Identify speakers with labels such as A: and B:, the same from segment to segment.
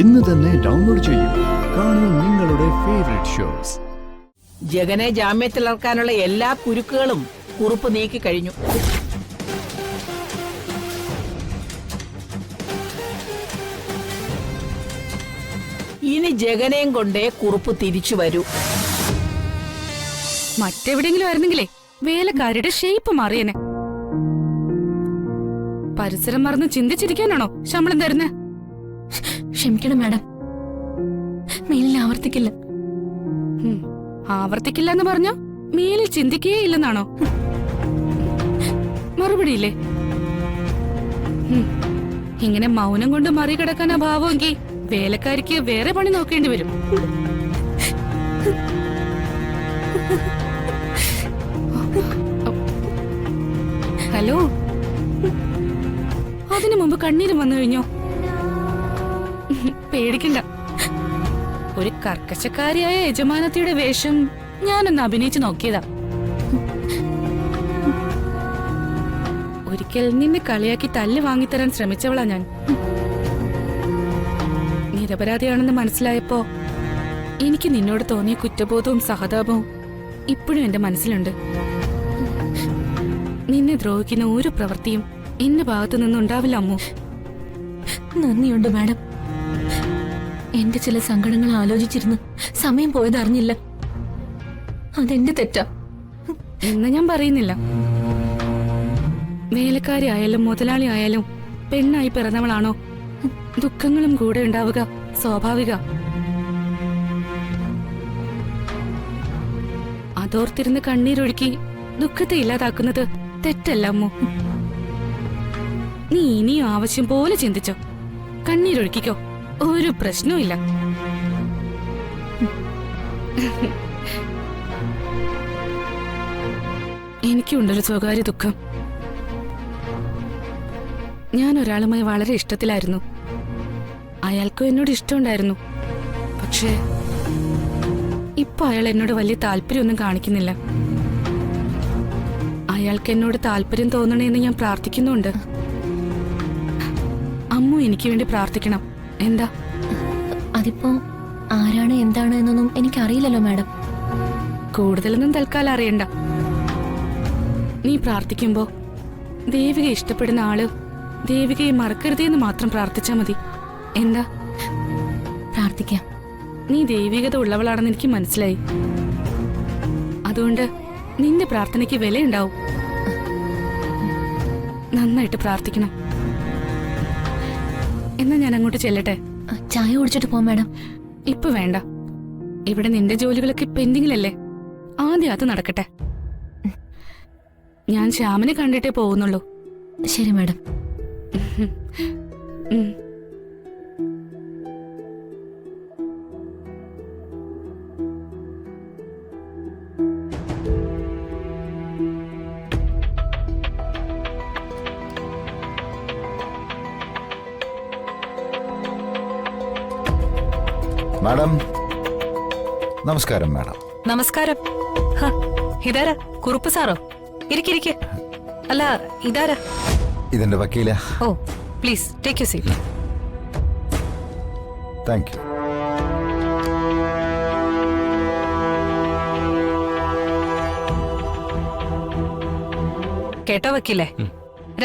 A: ഇന്ന് തന്നെ ഡൗൺലോഡ് ചെയ്യൂ. കാണൂ നിങ്ങളുടെ ഫേവറേറ്റ് ഷോസ്.
B: ജഗനെ ജാമ്യത്തിലിറക്കാനുള്ള എല്ലാ കുരുക്കുകളും കുറുപ്പ് നീക്കി കഴിഞ്ഞു. ഇനി ജഗനെയും കൊണ്ടേ കുറുപ്പ് തിരിച്ചു വരൂ.
C: മറ്റെവിടെയെങ്കിലും ആയിരുന്നെങ്കിലേ വേലക്കാരുടെ ഷേപ്പ് മാറിയനെ. പരിസരം മറന്ന് ചിന്തിച്ചിരിക്കാനാണോ ശമ്പളം തരുന്നേ?
D: ക്ഷമിക്കണം മാഡം, മേലിൽ ആവർത്തിക്കില്ല.
C: ആവർത്തിക്കില്ല എന്ന് പറഞ്ഞോ മേലിൽ ചിന്തിക്കേ ഇല്ലെന്നാണോ? മറുപടിയില്ലേ? ഇങ്ങനെ മൗനം കൊണ്ട് മറികടക്കാനാ ഭാവമെങ്കിൽ വേലക്കാരിക്ക് വേറെ പണി നോക്കേണ്ടി വരും. ഹലോ, അതിനു മുമ്പ് കണ്ണീരും വന്നു കഴിഞ്ഞോ? പേടിക്കണ്ട, ഒരു കർക്കശക്കാരിയായ യജമാനത്തിയുടെ വേഷം ഞാനൊന്ന് അഭിനയിച്ചു നോക്കിയതാ. ഒരിക്കൽ നിന്നെ കളിയാക്കി തല്ല് വാങ്ങിത്തരാൻ ശ്രമിച്ചവളാ ഞാൻ. നിരപരാധിയാണെന്ന് മനസ്സിലായപ്പോ എനിക്ക് നിന്നോട് തോന്നിയ കുറ്റബോധവും സഹതാപവും ഇപ്പോഴും എന്റെ മനസ്സിലുണ്ട്. നിന്നെ ദ്രോഹിക്കുന്ന ഒരു പ്രവൃത്തിയും എന്റെ ഭാഗത്തു നിന്നുണ്ടാവില്ല അമ്മു.
D: നന്ദിയുണ്ട് മാഡം. എന്റെ ചില സങ്കടങ്ങൾ ആലോചിച്ചിരുന്ന് സമയം പോയത് അറിഞ്ഞില്ല. അതെന്റെ തെറ്റാ
C: എന്ന് ഞാൻ പറയുന്നില്ല. വേലക്കാരി ആയാലും മുതലാളി ആയാലും പെണ്ണായി പിറന്നവളാണോ ദുഃഖങ്ങളും കൂടെ ഉണ്ടാവുക സ്വാഭാവിക. അതോർത്തിരുന്ന് കണ്ണീരൊഴുക്കി ദുഃഖത്തെ ഇല്ലാതാക്കുന്നത് തെറ്റല്ല അമ്മു. നീ ഇനിയും ആവശ്യം പോലെ ചിന്തിച്ചോ, കണ്ണീരൊഴുക്കിക്കോ, ഒരു പ്രശ്നവും ഇല്ല. എനിക്കുണ്ടൊരു സ്വകാര്യ ദുഃഖം. ഞാൻ ഒരാളുമായി വളരെ ഇഷ്ടത്തിലായിരുന്നു. അയാൾക്കും എന്നോട് ഇഷ്ടമുണ്ടായിരുന്നു. പക്ഷേ ഇപ്പൊ അയാൾ എന്നോട് വലിയ താല്പര്യമൊന്നും കാണിക്കുന്നില്ല. അയാൾക്ക് എന്നോട് താല്പര്യം തോന്നണേന്ന് ഞാൻ പ്രാർത്ഥിക്കുന്നുണ്ട്. അമ്മു എനിക്ക് വേണ്ടി പ്രാർത്ഥിക്കണം. എന്താ?
D: അതിപ്പോ ആരാണ് എന്താണ് എന്നൊന്നും എനിക്കറിയില്ലല്ലോ മാഡം.
C: കൂടുതലൊന്നും തൽക്കാലം അറിയണ്ട. നീ പ്രാർത്ഥിക്കുമ്പോ ദേവിക ഇഷ്ടപ്പെടുന്ന ആള് ദേവികയെ മറക്കരുതേന്ന് മാത്രം പ്രാർത്ഥിച്ചാ മതി. എന്താ?
D: പ്രാർത്ഥിക്കാം.
C: നീ ദൈവികത ഉള്ളവളാണെന്ന് എനിക്ക് മനസ്സിലായി. അതുകൊണ്ട് നിന്റെ പ്രാർത്ഥനയ്ക്ക് വിലയുണ്ടാവും. നന്നായിട്ട് പ്രാർത്ഥിക്കണം. എന്നാ ഞാൻ അങ്ങോട്ട് ചെല്ലട്ടെ?
D: ചായ കുടിച്ചിട്ട് പോ മാഡം.
C: ഇപ്പൊ വേണ്ട, ഇവിടെ നിന്റെ ജോലികളൊക്കെ പെൻഡിങ്ങിലല്ലേ. ആദ്യം അത് നടക്കട്ടെ. ഞാൻ ശ്യാമിനെ കണ്ടിട്ടേ പോകുന്നുള്ളൂ.
D: ശരി മാഡം.
E: മാഡം നമസ്കാരം. മാഡം
F: നമസ്കാരം. ഇതാരാ? കുറുപ്പ് സാറോ? ഇരിക്കിരിക്കെ. അല്ല, ഇതാരാ?
E: ഇതെന്റെ വക്കീല.
F: ഓ, please take you seat.
E: Thank you.
F: കേട്ടോ വക്കീലേ,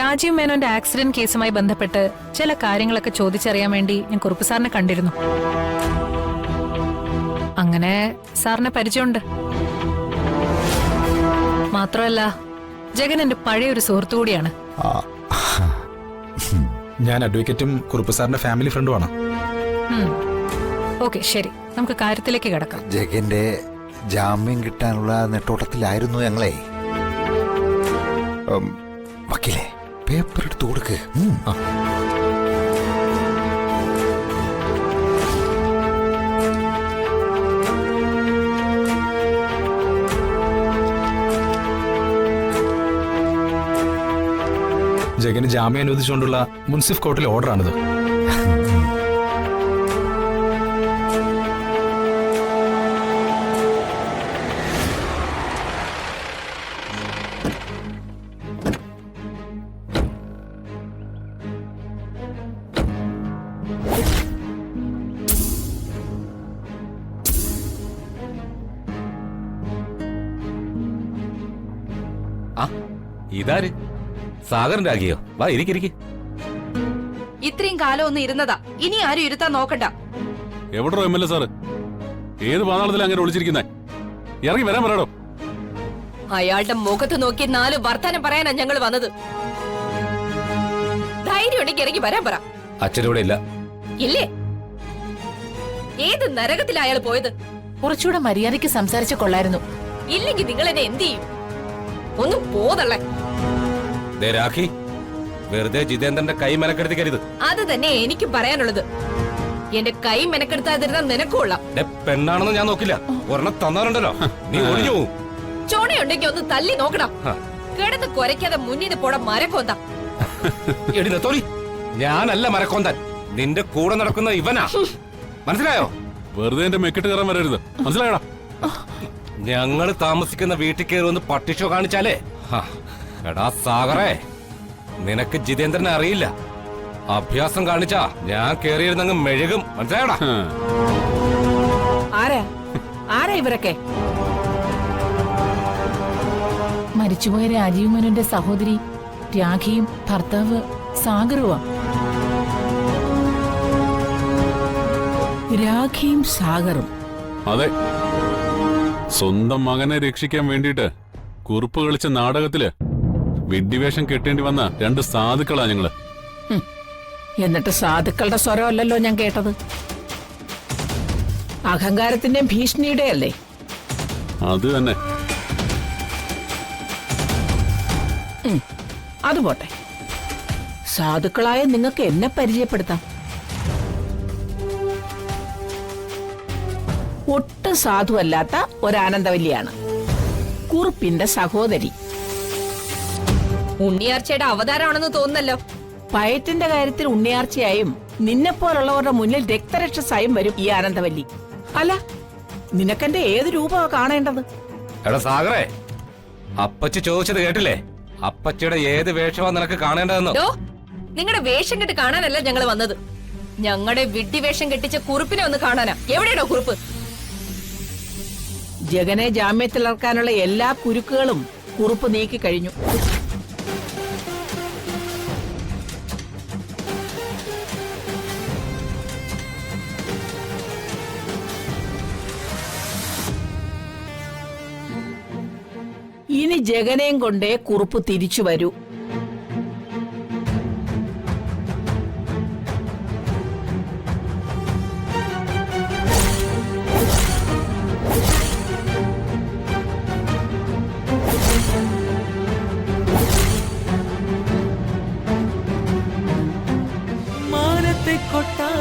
F: രാജീവ് മേനോന്റെ ആക്സിഡന്റ് കേസുമായി ബന്ധപ്പെട്ട് ചില കാര്യങ്ങളൊക്കെ ചോദിച്ചറിയാൻ വേണ്ടി ഞാൻ കുറുപ്പ് സാറിനെ കണ്ടിരുന്നു. അങ്ങനെ സാറിനെ പരിചയമുണ്ട്. മാത്രമല്ല, ജഗൻ എന്റെ പഴയ ഒരു സുഹൃത്തു കൂടിയാണ്.
G: ഞാൻ അഡ്വക്കേറ്റും കുറുപ്പ് സാറിന്റെ ഫാമിലി ഫ്രണ്ടുമാണ്.
F: ഓക്കെ, ശരി, നമുക്ക് കാര്യത്തിലേക്ക് കിടക്കാം.
E: ജഗന്റെ ജാമ്യം കിട്ടാനുള്ള നെട്ടോട്ടത്തിലായിരുന്നു ഞങ്ങളെ. വക്കീലെ, പേപ്പർ എടുത്തു കൊടുക്ക്.
G: ജഗന് ജാമ്യം അനുവദിച്ചുകൊണ്ടുള്ള മുൻസിഫ് കോർട്ടിലെ ഓർഡറാണിത്.
H: ഇതാര് സാഗരൻ രാഗിയോ? വാ ഇരിക്കിരിക്ക്.
I: ഇത്രയും കാലം ഒന്ന് ഇരുന്നതാ, ഇനി ആരും ഇരുത്താൻ നോക്കണ്ട.
J: എവിടോ MLA സാറ്? ഏത് പാതാളത്തിലാ അങ്ങനെ ഒളിച്ചിരിക്കുന്നേ? ഇറങ്ങി വരാൻ പറയടോ.
I: അയാളുടെ മുഖത്ത് നോക്കി 4 വർത്താനം പറയാനാ ഞങ്ങൾ വന്നത്. ധൈര്യം ഉണ്ടെങ്കിൽ ഇറങ്ങി വരാൻ പറ.
H: അച്ഛനൂടെ ഇല്ല.
I: ഇല്ലേ? ഏത് നരകത്തിലാ അയാൾ പോയത്?
B: കുറച്ചുകൂടെ മര്യാദയ്ക്ക് സംസാരിച്ചു കൊള്ളായിരുന്നു.
I: ഇല്ലെങ്കിൽ നിങ്ങൾ എന്നെ എന്ത് ചെയ്യും? ഒന്ന് പോതള്ളേ.
H: ദേ രാഖി, വെറുതെ ജിതേന്ദ്രന്റെ കൈ മെനക്കെടുത്തിക്കരുത്.
I: അത് തന്നെ എനിക്കും പറയാനുള്ളത്. എന്റെ കൈ മെനക്കെടുത്താതിരുന്ന നിനക്കുള്ള
H: പെണ്ണാണെന്ന് ഞാൻ നോക്കില്ല. ഒരെണ്ണം തന്നാറുണ്ടല്ലോ, നീ ഒളിഞ്ഞു പോവും.
I: ചോണയുണ്ടെങ്കിൽ ഒന്ന് തല്ലി നോക്കണം. കിടന്ന് കുരയ്ക്കാതെ മുന്നിൽ പോടാ മരക്കൊന്താ.
H: എടി നെത്തോലി, ഞാനല്ല മരക്കൊന്താൻ, നിന്റെ കൂടെ നടക്കുന്ന ഇവനാ. മനസ്സിലായോ?
J: വെറുതെ എന്റെ മെക്കിട്ട് കയറാൻ വരരുത്, മനസ്സിലായടാ?
H: ഞങ്ങള് താമസിക്കുന്ന വീട്ടിൽ കയറി ഒന്ന് പട്ടിഷോ കാണിച്ചാലേ. എടാ സാഗറേ, നിനക്ക് ജിതേന്ദ്രനെ അറിയില്ല. അഭ്യാസം കാണിച്ചാ ഞാൻ കേറിയിരുന്നങ്ങ് മെഴുകും. മനസ്സിലായടാ?
B: ആരാ ആരാ ഇവരൊക്കെ? മരിച്ചുപോയ രാജീവ് മേനോന്റെ സഹോദരി രാഖിയും ഭർത്താവ് സാഗറുവാ. രാഖിയും സാഗറും?
J: അതെ, സ്വന്തം മകനെ രക്ഷിക്കാൻ വേണ്ടിയിട്ട് കുറുപ്പ് കളിച്ച നാടകത്തില് വിഡ്ഢിവേഷം കെട്ടേണ്ടി വന്ന 2 സാധുക്കളാ ഞങ്ങള്.
B: എന്നിട്ട് സാധുക്കളുടെ സ്വരമല്ലല്ലോ ഞാൻ കേട്ടത്. അഹങ്കാരത്തിന്റെയും ഭീഷണിയുടെ അല്ലേ?
J: അത് തന്നെ.
B: അത് പോട്ടെ, സാധുക്കളായ നിങ്ങൾക്ക് എന്നെ പരിചയപ്പെടുത്താം. ഒട്ടും സാധുവല്ലാത്ത ഒരാനന്ദവല്ലിയാണ്, കുറുപ്പിന്റെ സഹോദരി.
I: ഉണ്ണിയാർച്ചയുടെ അവതാരമാണെന്ന് തോന്നുന്നല്ലോ.
B: പയറ്റിന്റെ കാര്യത്തിൽ ഉണ്ണിയാർച്ചയായും നിന്നെപ്പോലുള്ളവരുടെ മുന്നിൽ രക്തരക്ഷസായും വരും ഈ ആനന്ദവല്ലി. അല്ല, നിനക്കെന്റെ ഏത് രൂപമാ കാണേണ്ടത്?
H: എടാ സാഗറേ, അപ്പച്ചി ചോദിച്ചത് കേട്ടില്ലേ? അപ്പച്ചിയുടെ ഏത് വേഷമാ നിനക്ക് കാണേണ്ടതെന്നോ?
I: നിങ്ങളുടെ വേഷം കെട്ട് കാണാനല്ല ഞങ്ങൾ വന്നത്. ഞങ്ങളുടെ വിഡ്ഢി വേഷം കെട്ടിച്ച കുറുപ്പിനെ ഒന്ന് കാണാനാ. എവിടെയാണോ കുറുപ്പ്?
B: ജഗനെ ജാമ്യത്തിലിറക്കാനുള്ള എല്ലാ കുരുക്കുകളും കുറുപ്പ് നീക്കി കഴിഞ്ഞു. ഇനി ജഗനെയും കൊണ്ടേ കുറുപ്പ് തിരിച്ചു വരൂ.
A: മാനത്തെ കൊട്ടാ